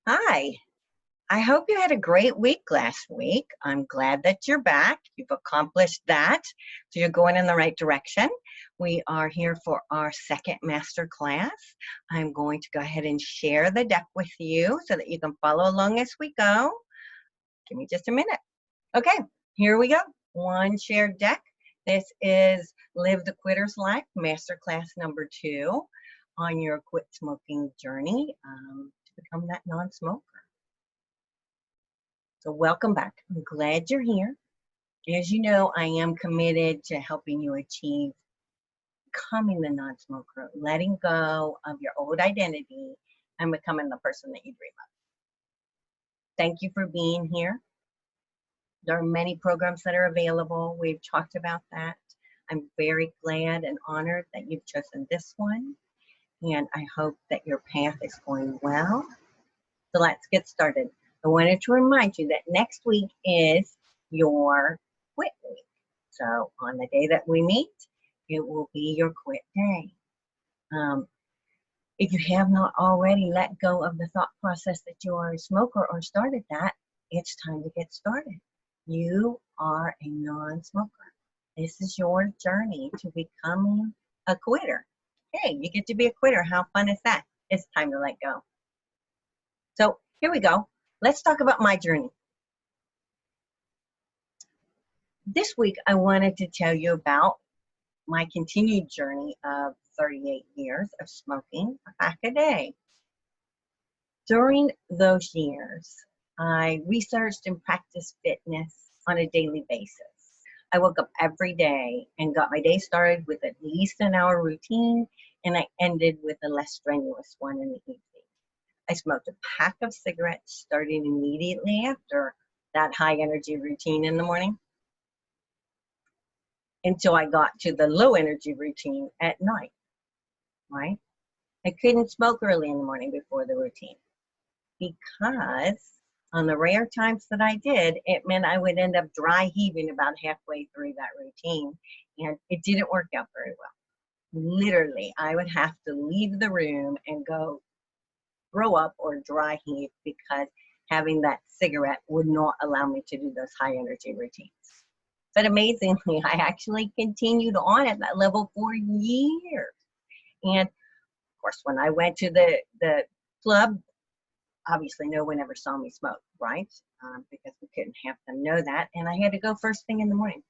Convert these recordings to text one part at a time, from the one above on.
Hi, I hope you had a great week last week. I'm glad that you're back. You've accomplished that, so you're going in the right direction. We are here for our second master class. I'm going to go ahead and share the deck with you so that you can follow along as we go. Give me just a minute. Okay, here we go. One shared deck. This is Live the Quitter's Life, Masterclass number 2 on your quit smoking journey to become that non-smoker. So welcome back. I'm glad you're here. As you know, I am committed to helping you achieve becoming the non-smoker, letting go of your old identity and becoming the person that you dream of. Thank you for being here. There are many programs that are available. We've talked about that. I'm very glad and honored that you've chosen this one. And I hope that your path is going well. So let's get started. I wanted to remind you that next week is your quit week. So on the day that we meet, it will be your quit day. If you have not already let go of the thought process that you are a smoker or started that, it's time to get started. You are a non-smoker. This is your journey to becoming a quitter. Hey, you get to be a quitter. How fun is that? It's time to let go. So here we go. Let's talk about my journey. This week, I wanted to tell you about my continued journey of 38 years of smoking a pack a day. During those years, I researched and practiced fitness on a daily basis. I woke up every day and got my day started with at least an hour routine, and I ended with a less strenuous one in the evening. I smoked a pack of cigarettes starting immediately after that high energy routine in the morning until I got to the low energy routine at night, right? I couldn't smoke early in the morning before the routine because on the rare times that I did, it meant I would end up dry heaving about halfway through that routine, and it didn't work out very well. Literally, I would have to leave the room and go throw up or dry heave because having that cigarette would not allow me to do those high energy routines. But amazingly, I actually continued on at that level for years. And of course, when I went to the club, obviously no one ever saw me smoke, right? Because we couldn't have them know that. And I had to go first thing in the morning.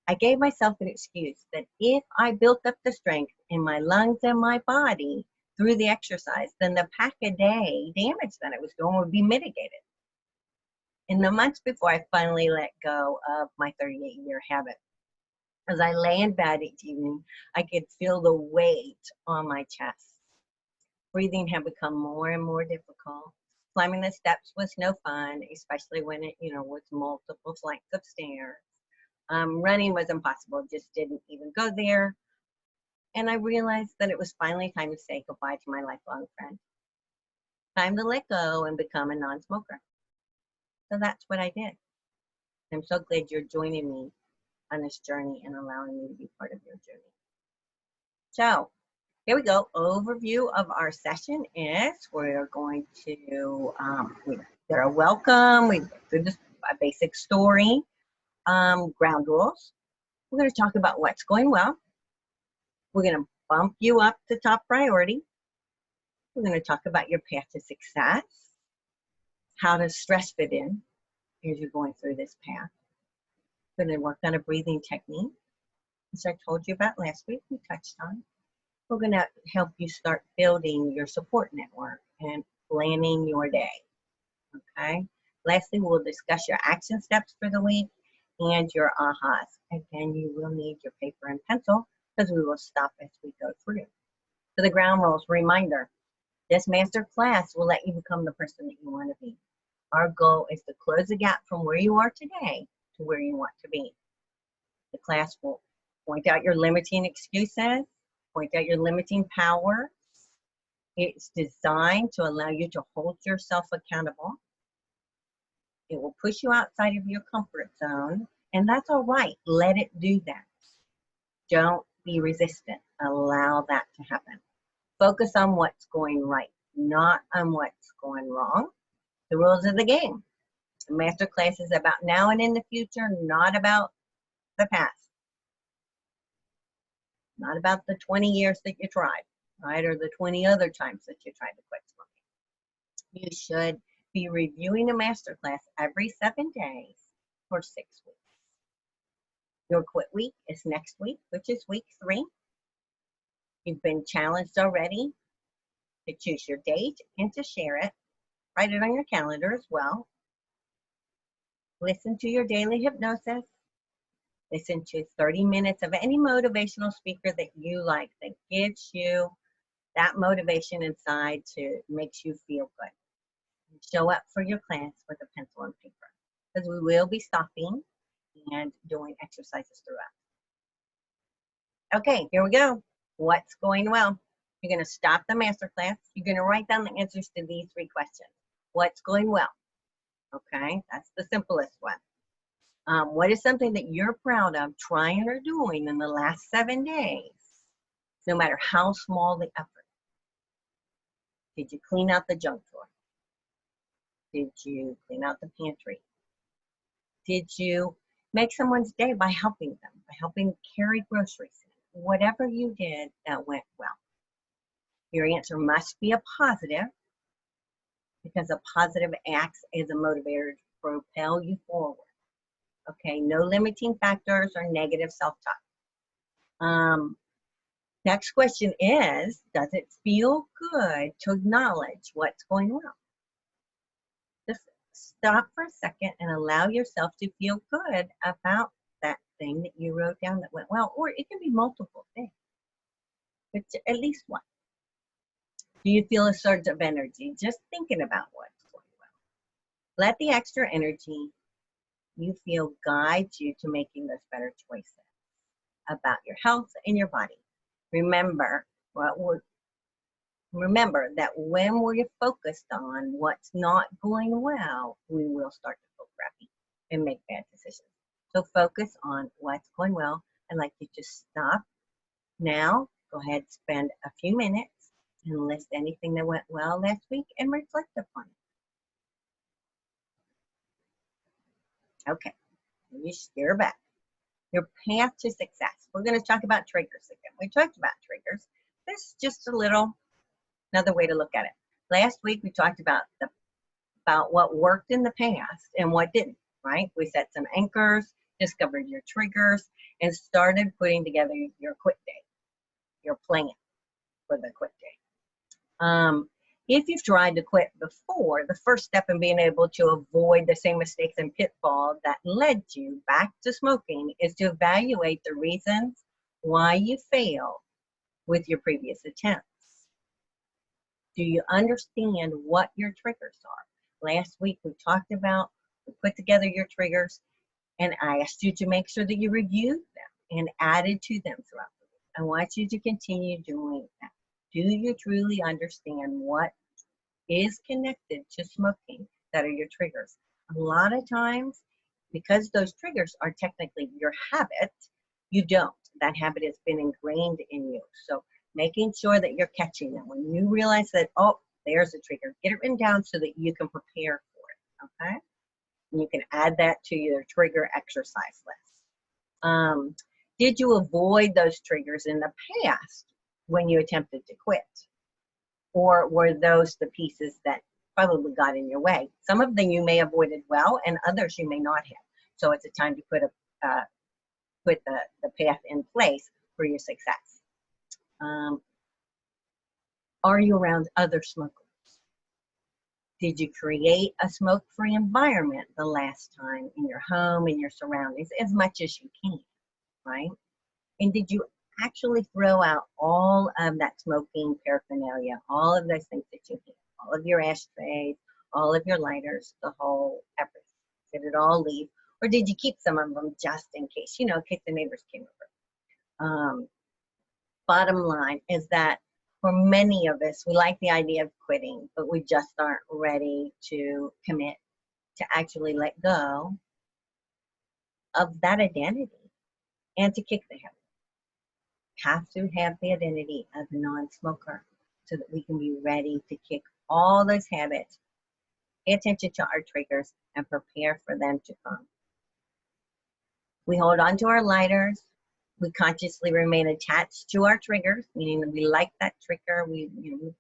I gave myself an excuse that if I built up the strength in my lungs and my body through the exercise, then the pack a day damage that I was doing would be mitigated. In the months before I finally let go of my 38-year habit, as I lay in bed each evening, I could feel the weight on my chest. Breathing had become more and more difficult. Climbing the steps was no fun, especially when it, was multiple flights of stairs. Running was impossible, just didn't even go there. And I realized that it was finally time to say goodbye to my lifelong friend. Time to let go and become a non-smoker. So that's what I did. I'm so glad you're joining me on this journey and allowing me to be part of your journey. So here we go. Overview of our session is we're going to, they're a welcome. We go through this basic story, ground rules. We're going to talk about what's going well. We're going to bump you up to top priority. We're going to talk about your path to success, how does stress fit in as you're going through this path. We're going to work on a breathing technique, as I told you about last week, we touched on. We're going to help you start building your support network and planning your day, okay? Lastly, we'll discuss your action steps for the week and your ahas. Again, you will need your paper and pencil because we will stop as we go through. So the ground rules, reminder, this master class will let you become the person that you want to be. Our goal is to close the gap from where you are today to where you want to be. The class will point out your limiting excuses, point out your limiting power. It's designed to allow you to hold yourself accountable. It will push you outside of your comfort zone, and that's all right. Let it do that. Don't be resistant. Allow that to happen. Focus on what's going right. not on what's going wrong. The rules of the game. The Masterclass is about now and in the future, not about the past. Not about the 20 years that you tried, right? Or the 20 other times that you tried to quit smoking. You should be reviewing a Masterclass every 7 days for 6 weeks. Your quit week is next week, which is week 3. You've been challenged already to choose your date and to share it. Write it on your calendar as well. Listen to your daily hypnosis. Listen to 30 minutes of any motivational speaker that you like, that gives you that motivation inside to makes you feel good. Show up for your class with a pencil and paper, because we will be stopping and doing exercises throughout. Okay, here we go. What's going well? You're going to stop the Masterclass. You're going to write down the answers to these 3 questions. What's going well? Okay, that's the simplest one. What is something that you're proud of trying or doing in the last 7 days, no matter how small the effort? Did you clean out the junk drawer? Did you clean out the pantry? Did you make someone's day by helping them, by helping carry groceries in? Whatever you did that went well. Your answer must be a positive, because a positive acts as a motivator to propel you forward. Okay, no limiting factors or negative self-talk. Next question is, does it feel good to acknowledge what's going well? Just stop for a second and allow yourself to feel good about that thing that you wrote down that went well, or it can be multiple things, but at least one. Do you feel a surge of energy just thinking about what's going well? Let the extra energy you feel guide you to making those better choices about your health and your body. Remember that when we're focused on what's not going well, we will start to feel crappy and make bad decisions. So focus on what's going well. I'd like you to stop now. Go ahead, spend a few minutes and list anything that went well last week and reflect upon it. Okay, you're back. Your path to success. We're going to talk about triggers again. We talked about triggers. This is just another way to look at it. Last week we talked about what worked in the past and what didn't, right? We set some anchors, discovered your triggers, and started putting together your quit day, your plan for the quit day. If you've tried to quit before, the first step in being able to avoid the same mistakes and pitfalls that led you back to smoking is to evaluate the reasons why you failed with your previous attempts. Do you understand what your triggers are? Last week we talked about, we put together your triggers, and I asked you to make sure that you reviewed them and added to them throughout the week. I want you to continue doing that. Do you truly understand what is connected to smoking that are your triggers? A lot of times, because those triggers are technically your habit, you don't. That habit has been ingrained in you. So making sure that you're catching them. When you realize that, oh, there's a trigger, get it written down so that you can prepare for it, okay? And you can add that to your trigger exercise list. Did you avoid those triggers in the past when you attempted to quit? Or were those the pieces that probably got in your way? Some of them you may have avoided well, and others you may not have. So it's a time to put the path in place for your success. Are you around other smokers? Did you create a smoke-free environment the last time in your home, in your surroundings, as much as you can, right? And did you actually throw out all of that smoking paraphernalia, all of those things that you have, all of your ashtrays, all of your lighters, the whole everything? Did it all leave? Or did you keep some of them just in case, in case the neighbors came over? Bottom line is that for many of us, we like the idea of quitting, but we just aren't ready to commit to actually let go of that identity and to kick the habit. Have to have the identity of a non-smoker so that we can be ready to kick all those habits, pay attention to our triggers, and prepare for them to come. We hold on to our lighters. We consciously remain attached to our triggers, meaning that we like that trigger. We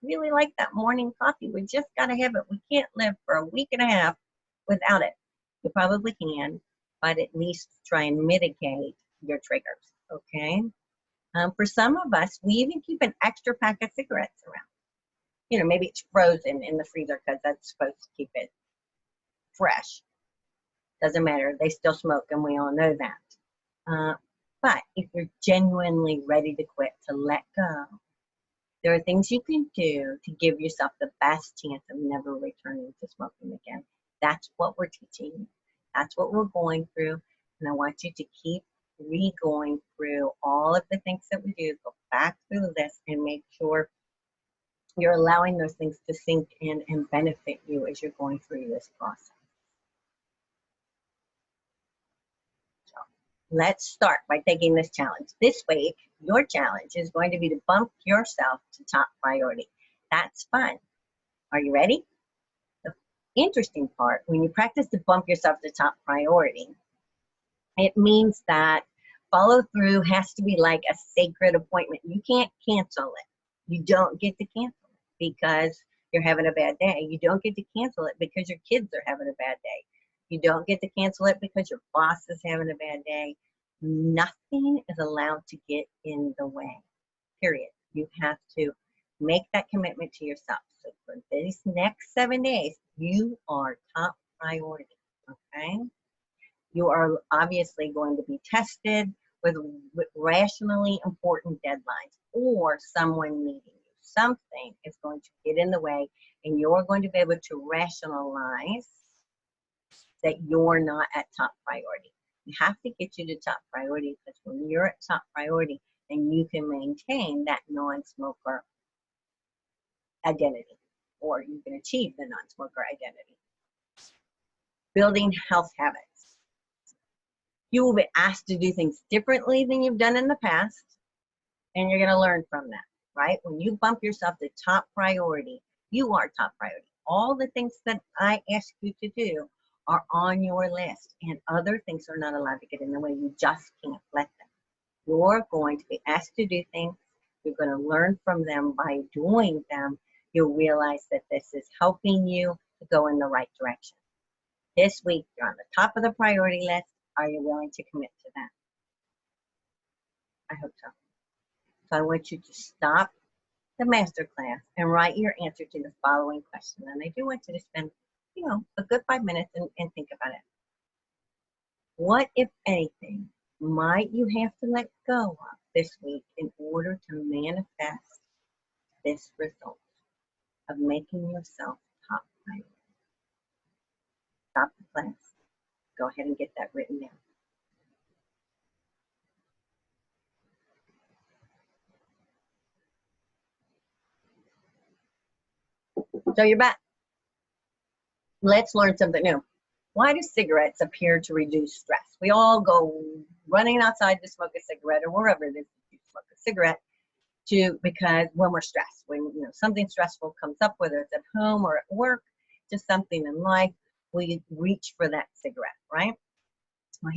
really like that morning coffee. We just got to have it. We can't live for a week and a half without it. You probably can, but at least try and mitigate your triggers, okay? For some of us, we even keep an extra pack of cigarettes around. Maybe it's frozen in the freezer because that's supposed to keep it fresh. Doesn't matter. They still smoke, and we all know that. But if you're genuinely ready to quit, to let go, there are things you can do to give yourself the best chance of never returning to smoking again. That's what we're teaching. That's what we're going through. And I want you to keep re-going through all of the things that we do. Go back through this and make sure you're allowing those things to sink in and benefit you as you're going through this process. Let's start by taking this challenge. This week, your challenge is going to be to bump yourself to top priority. That's fun. Are you ready? The interesting part, when you practice to bump yourself to top priority, it means that follow through has to be like a sacred appointment. You can't cancel it. You don't get to cancel it because you're having a bad day. You don't get to cancel it because your kids are having a bad day. You don't get to cancel it because your boss is having a bad day. Nothing is allowed to get in the way, period. You have to make that commitment to yourself. So for these next 7 days, you are top priority, okay? You are obviously going to be tested with rationally important deadlines or someone needing you. Something is going to get in the way, and you're going to be able to rationalize that you're not at top priority. You have to get you to top priority because when you're at top priority, then you can maintain that non-smoker identity, or you can achieve the non-smoker identity. Building health habits. You will be asked to do things differently than you've done in the past, and you're going to learn from that, right? When you bump yourself to top priority, you are top priority. All the things that I ask you to do are on your list, and other things are not allowed to get in the way. You just can't let them. You're going to be asked to do things. You're going to learn from them. By doing them, you'll realize that this is helping you to go in the right direction. This week, you're on the top of the priority list. Are you willing to commit to that? I hope so. So I want you to stop the masterclass and write your answer to the following question. And I do want you to spend a good 5 minutes and think about it. What, if anything, might you have to let go of this week in order to manifest this result of making yourself top priority? Stop the class. Go ahead and get that written down. So you're back. Let's learn something new. Why do cigarettes appear to reduce stress? We all go running outside to smoke a cigarette, or wherever it is you smoke a cigarette, because when we're stressed, when something stressful comes up, whether it's at home or at work, just something in life, we reach for that cigarette, right? Well,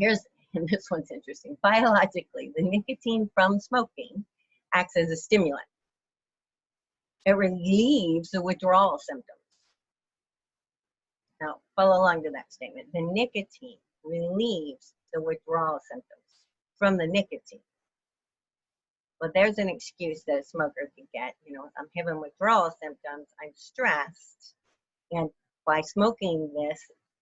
and this one's interesting. Biologically, the nicotine from smoking acts as a stimulant. It relieves the withdrawal symptoms. Now, follow along to that statement. The nicotine relieves the withdrawal symptoms from the nicotine. But there's an excuse that a smoker can get. I'm having withdrawal symptoms, I'm stressed, and by smoking this,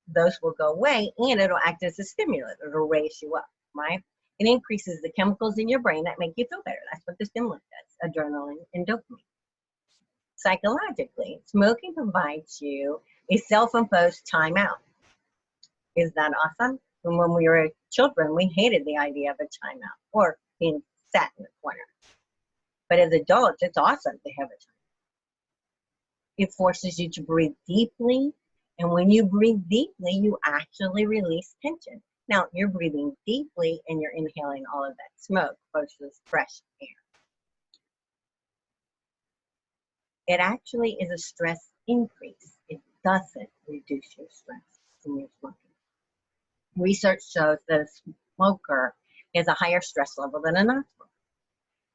those will go away, and it'll act as a stimulant. It'll raise you up, right? It increases the chemicals in your brain that make you feel better. That's what the stimulant does, adrenaline and dopamine. Psychologically, smoking provides you a self-imposed timeout. Is that awesome? And when we were children, we hated the idea of a timeout or being sat in the corner. But as adults, it's awesome to have a timeout. It forces you to breathe deeply, and when you breathe deeply, you actually release tension. Now, you're breathing deeply and you're inhaling all of that smoke versus fresh air. it actually is a stress increase. It doesn't reduce your stress when you're smoking. Research shows that a smoker has a higher stress level than a non-smoker.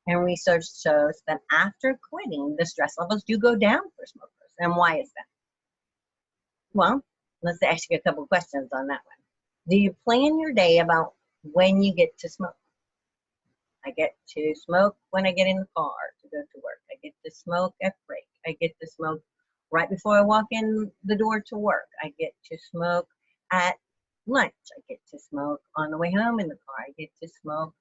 And research shows that after quitting, the stress levels do go down for smokers. And why is that? Well, let's ask you a couple questions on that one. Do you plan your day about when you get to smoke? I get to smoke when I get in the car to go to work. I get to smoke at break. I get to smoke right before I walk in the door to work. I get to smoke at lunch. I get to smoke on the way home in the car. I get to smoke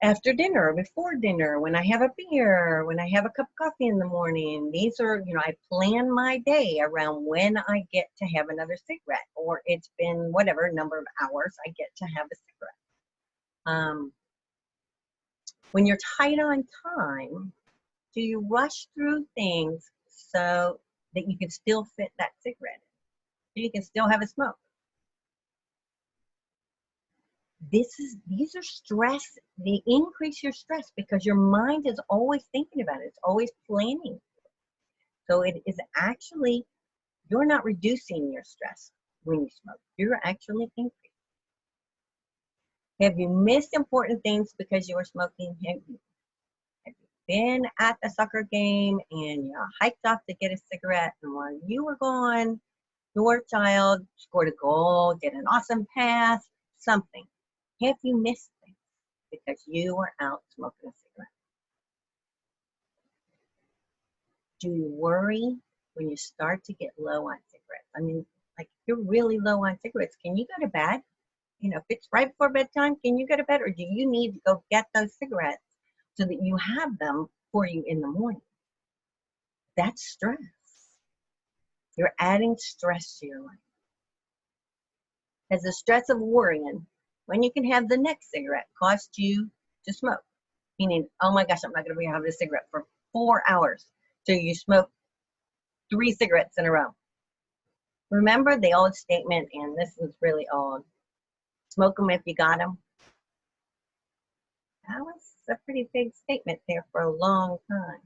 after dinner or before dinner, when I have a beer, when I have a cup of coffee in the morning. These are, I plan my day around when I get to have another cigarette, or it's been whatever number of hours I get to have a cigarette. When you're tight on time, do you rush through things so that you can still fit that cigarette in, so you can still have a smoke? These are stress. They increase your stress because your mind is always thinking about it. It's always planning. So it is actually, you're not reducing your stress when you smoke. You're actually increasing. Have you missed important things because you were smoking? Have you been at the soccer game and you hiked off to get a cigarette, and while you were gone, your child scored a goal, did an awesome pass, something? Have you missed things because you were out smoking a cigarette? Do you worry when you start to get low on cigarettes? I mean, like, if you're really low on cigarettes, can you go to bed? If it's right before bedtime, can you go to bed, or do you need to go get those cigarettes so that you have them for you in the morning? That's stress. You're adding stress to your life. Has the stress of worrying when you can have the next cigarette cost you to smoke? Meaning, oh my gosh, I'm not going to be having a cigarette for 4 hours. So you smoke 3 cigarettes in a row. Remember the old statement, and this is really old, smoke them if you got them? That was a pretty big statement there for a long time.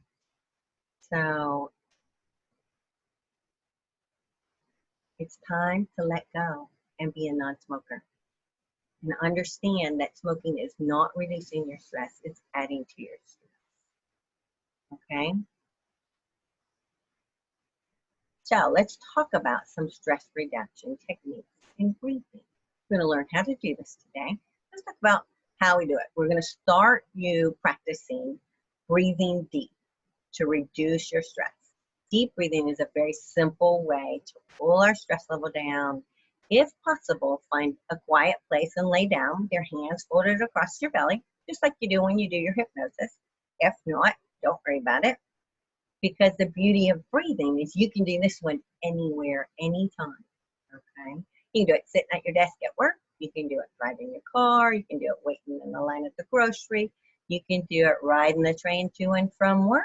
So it's time to let go and be a non-smoker. And understand that smoking is not reducing your stress, it's adding to your stress. Okay? So let's talk about some stress reduction techniques in breathing. We're going to learn how to do this today. Let's talk about how we do it. We're going to start you practicing breathing deep to reduce your stress. Deep breathing is a very simple way to pull our stress level down. If possible, find a quiet place and lay down with your hands folded across your belly, just like you do when you do your hypnosis. If not, don't worry about it, because the beauty of breathing is you can do this one anywhere, anytime. Okay? You can do it sitting at your desk at work. You can do it driving your car. You can do it waiting in the line at the grocery. You can do it riding the train to and from work.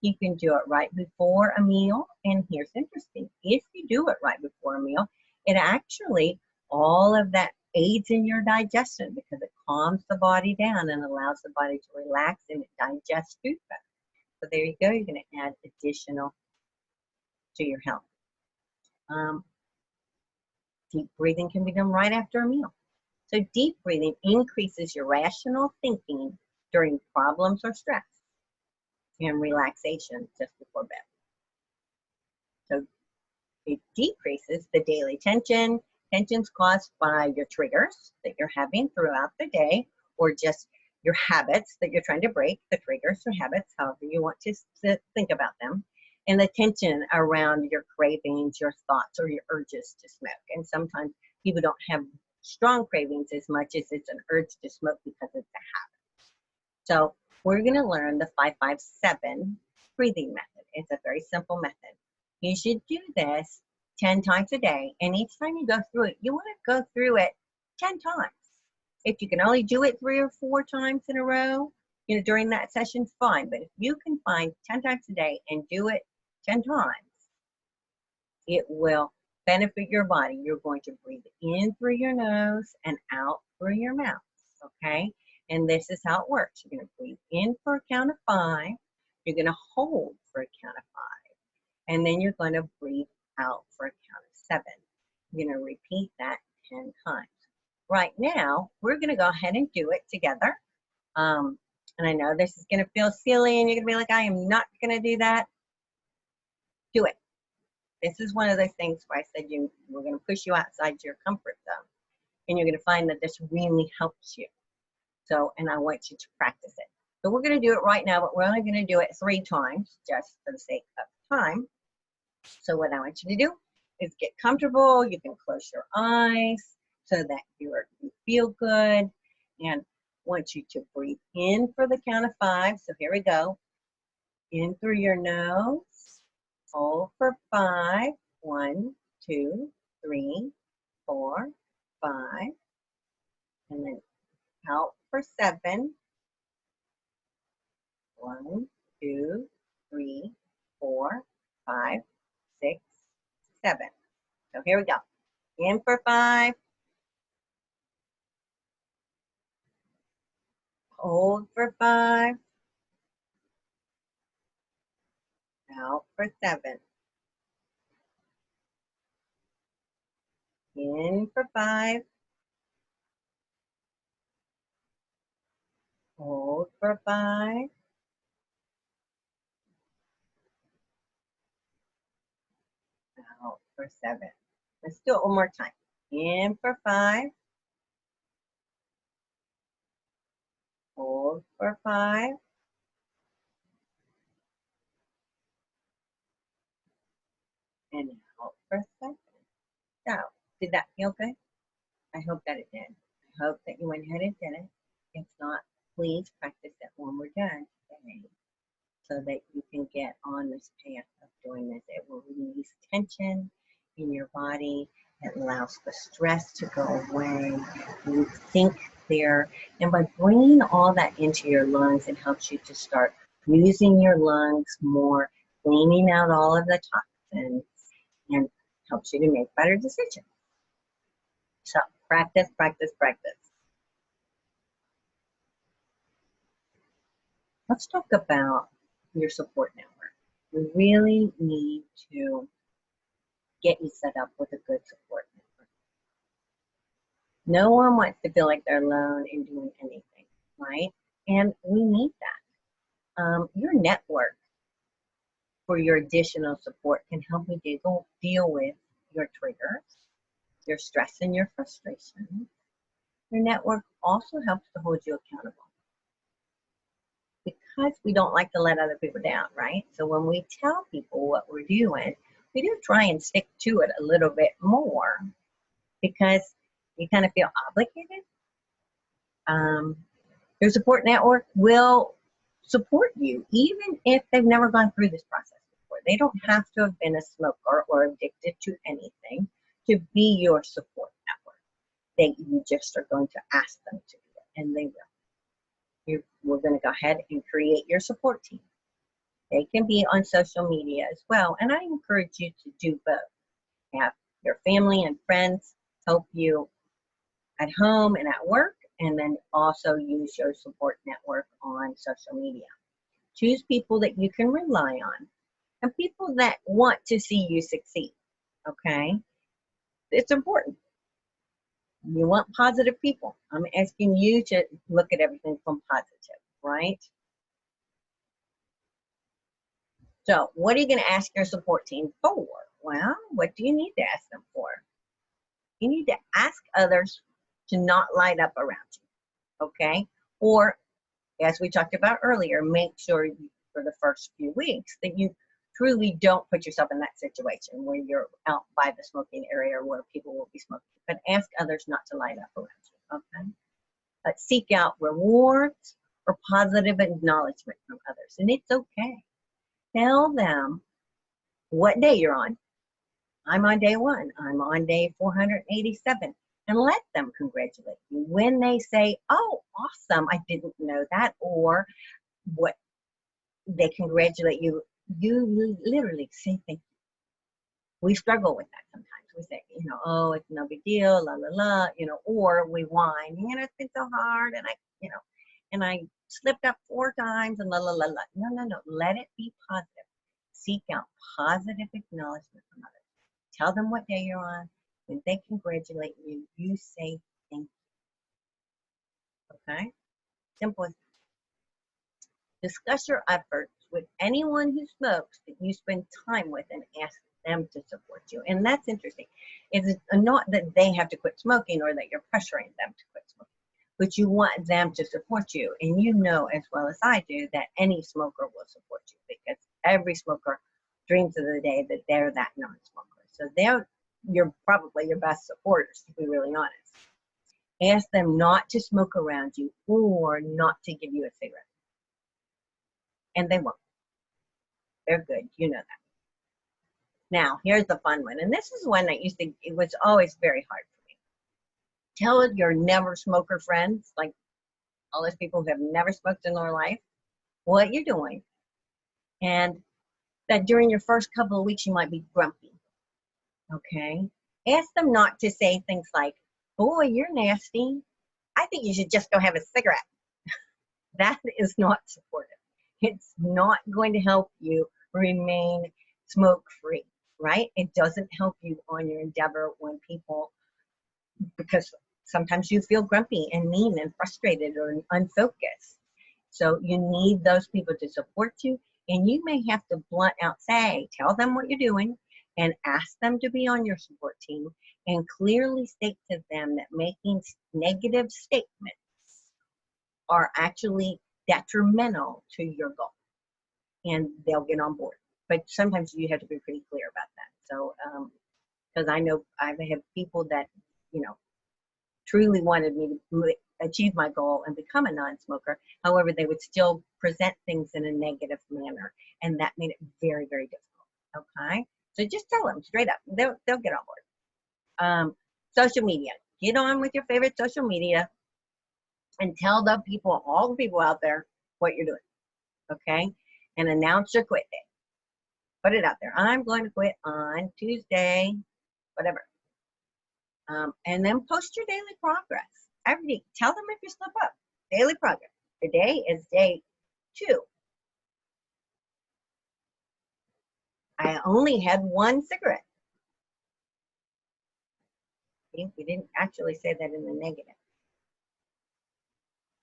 You can do it right before a meal. And here's interesting. If you do it right before a meal, it actually, all of that aids in your digestion because it calms the body down and allows the body to relax and it digests food better. So there you go. You're going to add additional to your health. Deep breathing can be done right after a meal. So deep breathing increases your rational thinking during problems or stress and relaxation just before bed. So it decreases the daily tension. Tensions caused by your triggers that you're having throughout the day, or just your habits that you're trying to break, the triggers or habits, however you want to think about them, and the tension around your cravings, your thoughts, or your urges to smoke. And sometimes people don't have strong cravings as much as it's an urge to smoke because it's a habit. So we're going to learn the 5-5-7 breathing method. It's a very simple method. You should do this 10 times a day, and each time you go through it, you want to go through it 10 times. If you can only do it 3 or 4 times in a row, during that session, fine. But if you can find 10 times a day and do it 10 times, it will benefit your body. You're going to breathe in through your nose and out through your mouth, okay? And this is how it works. You're going to breathe in for a count of 5. You're going to hold for a count of 5. And then you're going to breathe out for a count of 7. You're going to repeat that 10 times. Right now, we're going to go ahead and do it together. And I know this is going to feel silly and you're going to be like, I am not going to do that. Do it. This is one of those things where I said we're going to push you outside your comfort zone. And you're going to find that this really helps you. So, and I want you to practice it. So we're going to do it right now, but we're only going to do it 3 times just for the sake of time. So what I want you to do is get comfortable. You can close your eyes so that you feel good. And want you to breathe in for the count of 5. So here we go. In through your nose. Hold for 5. 1, 2, 3, 4, 5. And then out for 7. 1, 2, 3, 4, 5, 6, 7. So here we go. In for 5. Hold for 5. Out for 7. In for 5. Hold for 5. Out for 7. Let's do it one more time. In for 5. Hold for 5. And out for 7. So, did that feel good? I hope that it did. I hope that you went ahead and did it. If not, please practice it when we're done today so that you can get on this path of doing this. It will release tension in your body. It allows the stress to go away. You think clear. And by bringing all that into your lungs, it helps you to start using your lungs more, cleaning out all of the toxins, and helps you to make better decisions. So practice, practice, practice. Let's talk about your support network. We really need to get you set up with a good support network. No one wants to feel like they're alone in doing anything, right? And we need that. Your network for your additional support can help you deal with your triggers, your stress and your frustration. Your network also helps to hold you accountable, because we don't like to let other people down, right? So when we tell people what we're doing, we do try and stick to it a little bit more because you kind of feel obligated. Your support network will support you even if they've never gone through this process before. They don't have to have been a smoker or addicted to anything to be your support network. You just are going to ask them to do it, and they will. We're going to go ahead and create your support team. They can be on social media as well, and I encourage you to do both. Have your family and friends help you at home and at work, and then also use your support network on social media. Choose people that you can rely on and people that want to see you succeed, okay? It's important. You want positive people. I'm asking you to look at everything from positive, right? So what are you going to ask your support team for? Well, what do you need to ask them for? You need to ask others to not light up around you, okay? Or, as we talked about earlier, make sure for the first few weeks that you truly don't put yourself in that situation where you're out by the smoking area where people will be smoking. But ask others not to light up around you, okay? But seek out rewards or positive acknowledgement from others, and it's okay. Tell them what day you're on. I'm on day 1. I'm on day 487. And let them congratulate you when they say, oh, awesome, I didn't know that, or what they congratulate you. You literally say thank you. We struggle with that sometimes. We say, oh, it's no big deal, la, la, la, or we whine, it's been so hard, and I slipped up 4 times and la la la la. No, no, no. Let it be positive. Seek out positive acknowledgement from others. Tell them what day you're on. When they congratulate you, you say thank you. Okay? Simple as that. Discuss your efforts with anyone who smokes that you spend time with and ask them to support you. And that's interesting. It's not that they have to quit smoking or that you're pressuring them to quit smoking, but you want them to support you. And you know as well as I do that any smoker will support you, because every smoker dreams of the day that they're that non-smoker. So you're probably your best supporters, to be really honest. Ask them not to smoke around you or not to give you a cigarette. And they won't. They're good. You know that. Now, here's the fun one. And this is one that it was always very hard for me. Tell your never smoker friends, like all those people who have never smoked in their life, what you're doing. And that during your first couple of weeks, you might be grumpy. Okay? Ask them not to say things like, boy, you're nasty. I think you should just go have a cigarette. That is not supportive. It's not going to help you remain smoke-free, right? It doesn't help you on your endeavor when people, because sometimes you feel grumpy and mean and frustrated or unfocused. So you need those people to support you, and you may have to blunt out, tell them what you're doing and ask them to be on your support team, and clearly state to them that making negative statements are actually detrimental to your goal, and they'll get on board. But sometimes you have to be pretty clear about that. So, because I know I have people that, truly wanted me to achieve my goal and become a non-smoker. However, they would still present things in a negative manner, and that made it very, very difficult. Okay, so just tell them straight up. They'll get on board. Social media. Get on with your favorite social media and tell all the people out there what you're doing. Okay, and announce your quit day. Put it out there. I'm going to quit on Tuesday, whatever. And then post your daily progress. Every day. Tell them if you slip up. Daily progress. Today is day 2. I only had 1 cigarette. See, we didn't actually say that in the negative.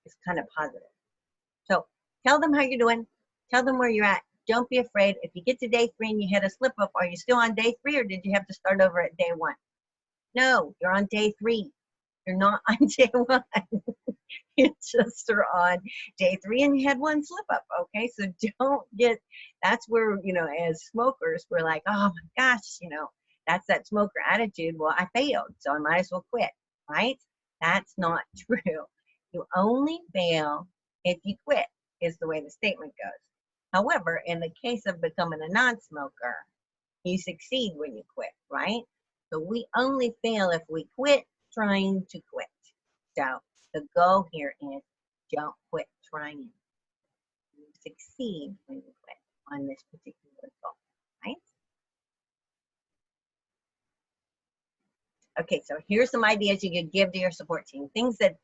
It's kind of positive. So tell them how you're doing. Tell them where you're at. Don't be afraid. If you get to day 3 and you had a slip up, are you still on day 3, or did you have to start over at day 1? No, you're on day 3. You're not on day 1. You just are on day 3 and you had 1 slip up. Okay, so don't get, that's where, as smokers, we're like, oh my gosh, that's that smoker attitude. Well, I failed, so I might as well quit, right? That's not true. You only fail if you quit, is the way the statement goes. However, in the case of becoming a non-smoker, you succeed when you quit, right? So we only fail if we quit trying to quit. So the goal here is don't quit trying. You succeed when you quit on this particular goal, right? Okay, so here's some ideas you could give to your support team, things that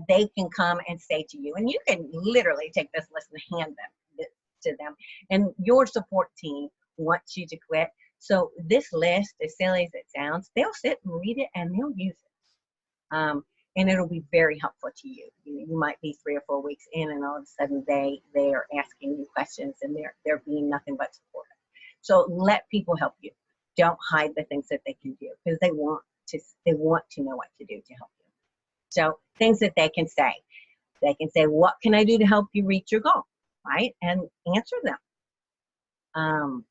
they can come and say to you. And you can literally take this list and hand them to them. And your support team wants you to quit. So this list, as silly as it sounds, they'll sit and read it and they'll use it. And it'll be very helpful to you. You might be 3 or 4 weeks in, and all of a sudden they are asking you questions, and they're being nothing but supportive. So let people help you. Don't hide the things that they can do, because they want to know what to do to help you. So things that they can say. They can say, what can I do to help you reach your goal, right? And answer them.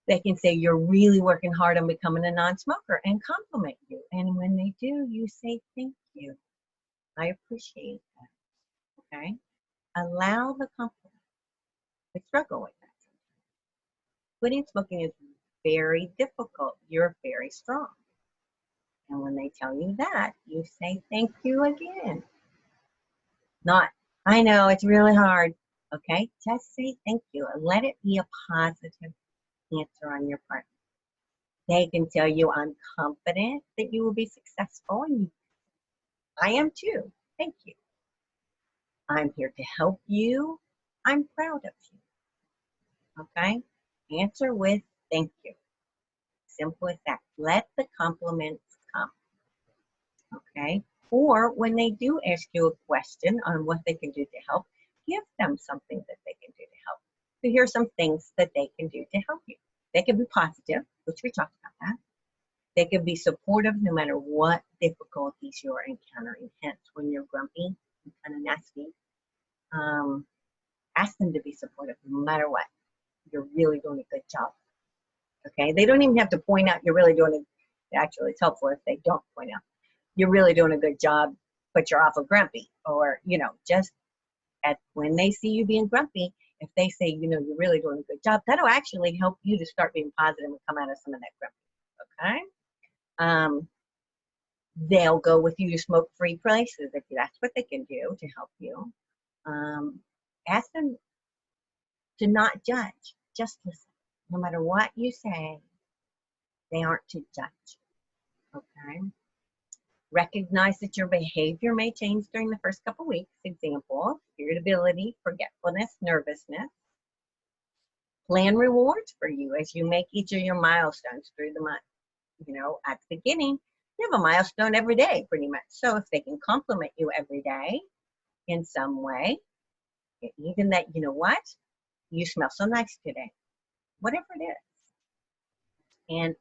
They can say, you're really working hard on becoming a non-smoker, and compliment you. And when they do, you say, thank you. I appreciate that. Okay? Allow the compliment. We struggle with that. Quitting smoking is very difficult. You're very strong. And when they tell you that, you say, thank you again. Not, I know, it's really hard. Okay? Just say thank you and let it be a positive answer on your part. They can tell you, I'm confident that you will be successful, and I am too. Thank you. I'm here to help you. I'm proud of you. Okay? Answer with thank you. Simple as that. Let the compliments come. Okay? Or when they do ask you a question on what they can do to help, give them something that they can do to help. So here are some things that they can do to help you. They can be positive, which we talked about that. They can be supportive no matter what difficulties you're encountering. Hence, when you're grumpy and kind of nasty, ask them to be supportive no matter what. You're really doing a good job. Okay? They don't even have to point out you're really doing it. Actually, it's helpful if they don't point out you're really doing a good job, but you're awful grumpy. Or, just when they see you being grumpy, if they say, you're really doing a good job, that'll actually help you to start being positive and come out of some of that grumpy. Okay? They'll go with you to smoke-free places if that's what they can do to help you. Ask them to not judge, just listen. No matter what you say, they aren't to judge. Okay? Recognize that your behavior may change during the first couple weeks. Example, irritability, forgetfulness, nervousness. Plan rewards for you as you make each of your milestones through the month. At the beginning, you have a milestone every day, pretty much. So if they can compliment you every day in some way, even that, you smell so nice today, whatever it is. And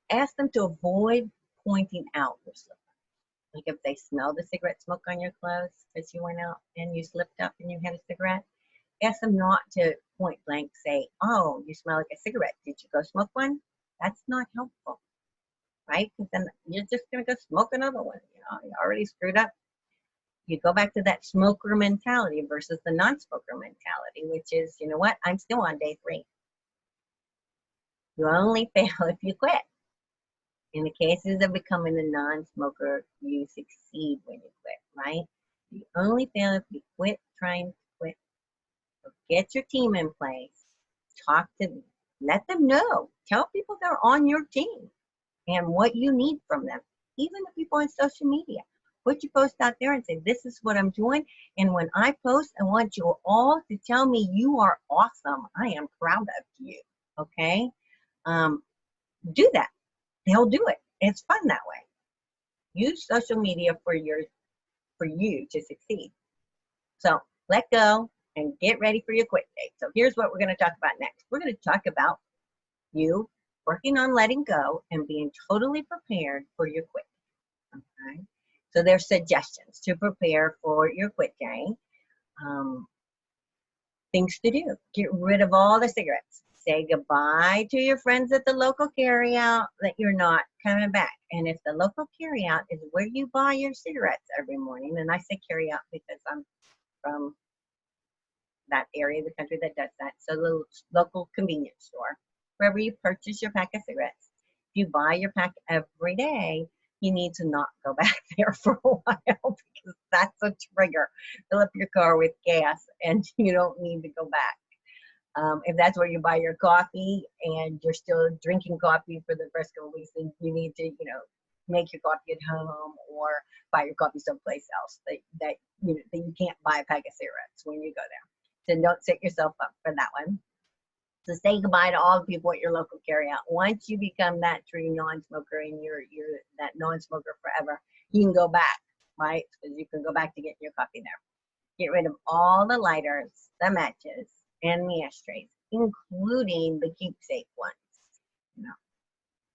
ask them to avoid pointing out your slip. Like if they smell the cigarette smoke on your clothes because you went out and you slipped up and you had a cigarette, ask them not to point blank say, oh, you smell like a cigarette. Did you go smoke one? That's not helpful, right? Because then you're just going to go smoke another one. You already screwed up. You go back to that smoker mentality versus the non-smoker mentality, which is, you know what? I'm still on day 3. You only fail if you quit. In the cases of becoming a non-smoker, you succeed when you quit, right? You only fail if you quit trying to quit. So get your team in place. Talk to them. Let them know. Tell people they're on your team and what you need from them. Even the people on social media. Put your post out there and say, this is what I'm doing. And when I post, I want you all to tell me you are awesome. I am proud of you. Okay? Do that. They'll do it. It's fun that way. Use social media for you to succeed. So let go and get ready for your quit date. So here's what we're going to talk about next. We're going to talk about you working on letting go and being totally prepared for your quit. Okay. So there's suggestions to prepare for your quit day. Things to do. Get rid of all the cigarettes. Say goodbye to your friends at the local carryout that you're not coming back. And if the local carryout is where you buy your cigarettes every morning, and I say carryout because I'm from that area of the country that does that, so the local convenience store, wherever you purchase your pack of cigarettes, if you buy your pack every day, you need to not go back there for a while because that's a trigger. Fill up your car with gas and you don't need to go back. If that's where you buy your coffee and you're still drinking coffee for the first couple of weeks, then you need to, make your coffee at home or buy your coffee someplace else that you can't buy a pack of cigarettes when you go there. So don't set yourself up for that one. So say goodbye to all the people at your local carryout. Once you become that true non-smoker and you're that non-smoker forever, you can go back, right? Because you can go back to getting your coffee there. Get rid of all the lighters, the matches, and the ashtrays, including the keepsake ones.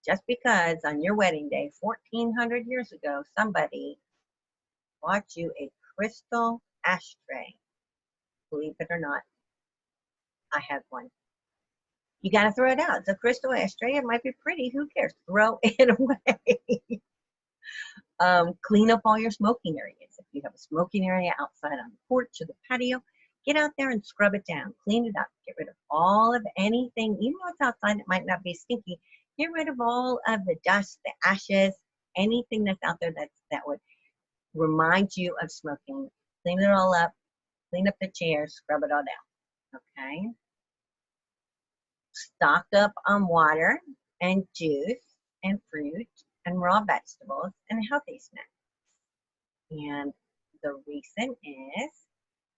Just because on your wedding day, 1,400 years ago, somebody bought you a crystal ashtray. Believe it or not, I have one. You got to throw it out. It's a crystal ashtray. It might be pretty. Who cares? Throw it away. Clean up all your smoking areas. If you have a smoking area outside on the porch or the patio, get out there and scrub it down. Clean it up. Get rid of all of anything, even though it's outside, it might not be stinky. Get rid of all of the dust, the ashes, anything that's out there that would remind you of smoking. Clean it all up. Clean up the chairs. Scrub it all down. Okay? Stock up on water and juice and fruit and raw vegetables and healthy snacks. And the reason is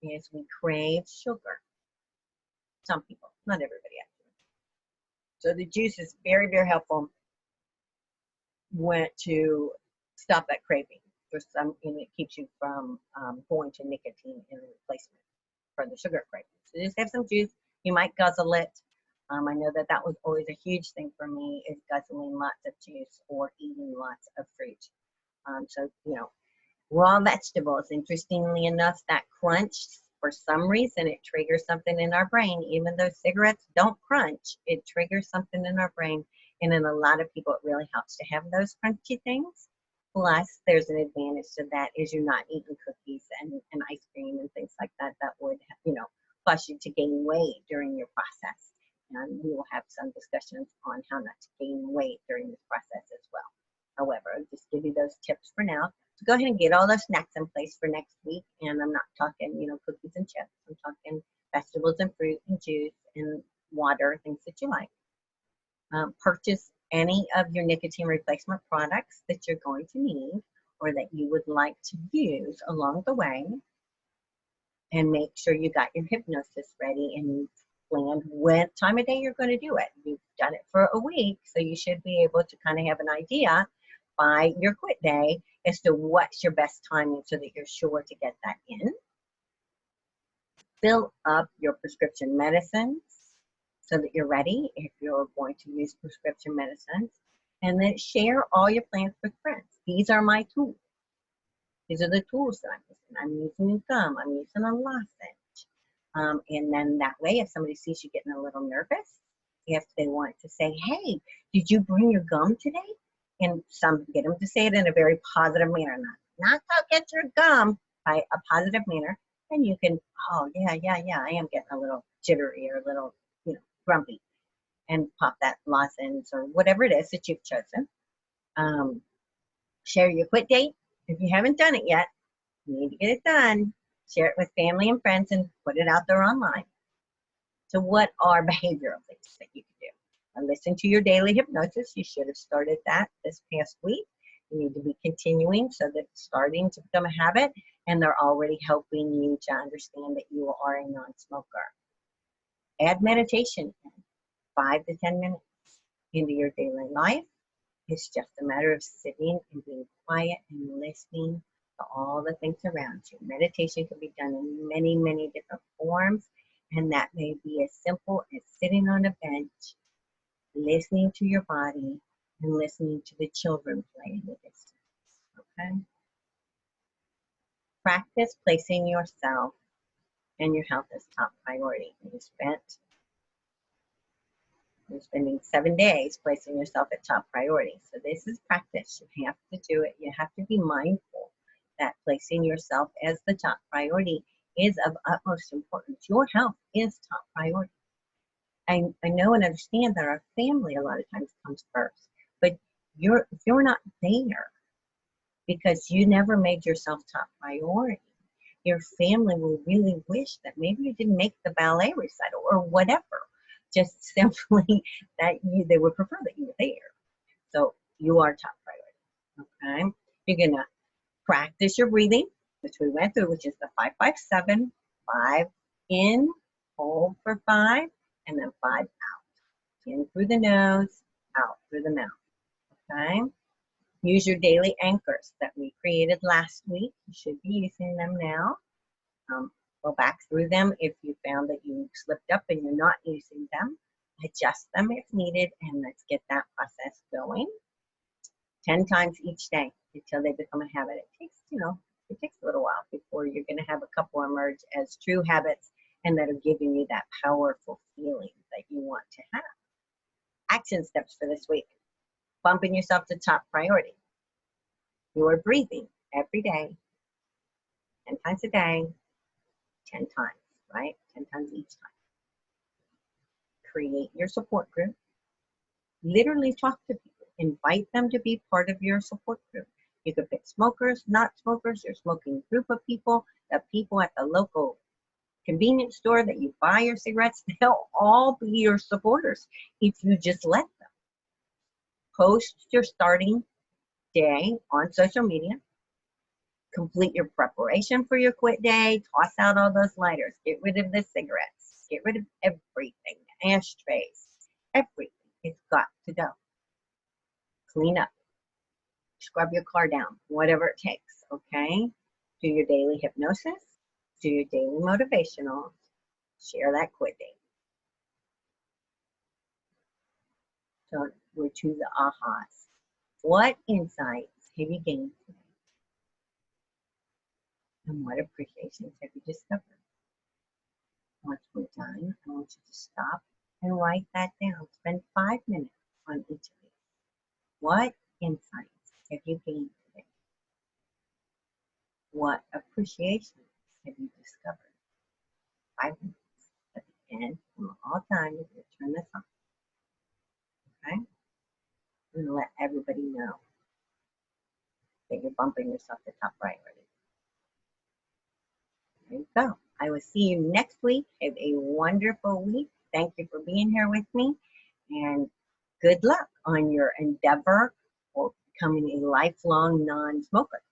is we crave sugar. Some people, not everybody actually. So the juice is very, very helpful to stop that craving for some, and it keeps you from going to nicotine in replacement for the sugar craving. So just have some juice. You might guzzle it. I know that was always a huge thing for me, is guzzling lots of juice or eating lots of fruit. So, you know, raw vegetables, interestingly enough, that crunch, for some reason, it triggers something in our brain. Even though cigarettes don't crunch, it triggers something in our brain. And in a lot of people, it really helps to have those crunchy things. Plus, there's an advantage to that, is you're not eating cookies and ice cream and things like that that would, you know, cause you to gain weight during your process. And we will have some discussions on how not to gain weight during this process as well. However, I'll just give you those tips for now. So go ahead and get all those snacks in place for next week. And I'm not talking, you know, cookies and chips. I'm talking vegetables and fruit and juice and water, things that you like. Purchase any of your nicotine replacement products that you're going to need or that you would like to use along the way. And make sure you got your hypnosis ready and you've planned what time of day you're going to do it. You've done it for a week, so you should be able to kind of have an idea by your quit day as to what's your best timing so that you're sure to get that in. Fill up your prescription medicines so that you're ready if you're going to use prescription medicines. And then share all your plans with friends. These are my tools. These are the tools that I'm using. I'm using gum. I'm using a lozenge. And then that way, if somebody sees you getting a little nervous, if they want to say, hey, did you bring your gum today? And some get them to say it in a very positive manner. Not go get your gum, by a positive manner. And you can, oh, yeah, I am getting a little jittery or a little, you know, grumpy. And pop that lozenge or whatever it is that you've chosen. Share your quit date. If you haven't done it yet, you need to get it done. Share it with family and friends and put it out there online. So what are behavioral things that you can do? And listen to your daily hypnosis. You should have started that this past week. You need to be continuing so that it's starting to become a habit and they're already helping you to understand that you are a non-smoker. Add meditation in 5 to 10 minutes into your daily life. It's just a matter of sitting and being quiet and listening to all the things around you. Meditation can be done in many, many different forms, and that may be as simple as sitting on a bench, listening to your body, and listening to the children play in the distance, okay? Practice placing yourself and your health as top priority. You're spending 7 days placing yourself at top priority. So this is practice. You have to do it. You have to be mindful that placing yourself as the top priority is of utmost importance. Your health is top priority. I know and understand that our family a lot of times comes first, but if you're not there because you never made yourself top priority, your family will really wish that maybe you didn't make the ballet recital or whatever. Just simply that they would prefer that you were there. So you are top priority, okay? You're gonna practice your breathing, which we went through, which is the 5-5-7, 5 in, hold for 5, and then 5 out. In through the nose, out through the mouth, okay? Use your daily anchors that we created last week. You should be using them now. Go back through them if you found that you slipped up and you're not using them. Adjust them if needed, and let's get that process going. 10 times each day until they become a habit. It takes a little while before you're going to have a couple emerge as true habits and that are giving you that powerful feeling that you want to have. Action steps for this week. Bumping yourself to top priority. You are breathing every day, 10 times a day, 10 times, right? 10 times each time. Create your support group. Literally talk to people. Invite them to be part of your support group. You could pick smokers, not smokers, your smoking group of people, the people at the local convenience store that you buy your cigarettes. They'll all be your supporters if you just let them. Post your starting day on social media. complete your preparation for your quit day. Toss out all those lighters. Get rid of the cigarettes. Get rid of everything. Ashtrays. Everything. It's got to go. Clean up. Scrub your car down. Whatever it takes. Okay? Do your daily hypnosis. Do your daily motivational. Share that quit day. So we're to the ahas. What insights have you gained today? And what appreciations have you discovered? Once we're done, I want you to stop and write that down. Spend 5 minutes on each of these. What insights have you gained today? What appreciations have you discovered? 5 minutes. At the end, when we're all done, you're going to turn this on. Okay? I'm going to let everybody know that you're bumping yourself to top right already. There you go. I will see you next week. Have a wonderful week. Thank you for being here with me. And good luck on your endeavor for becoming a lifelong non-smoker.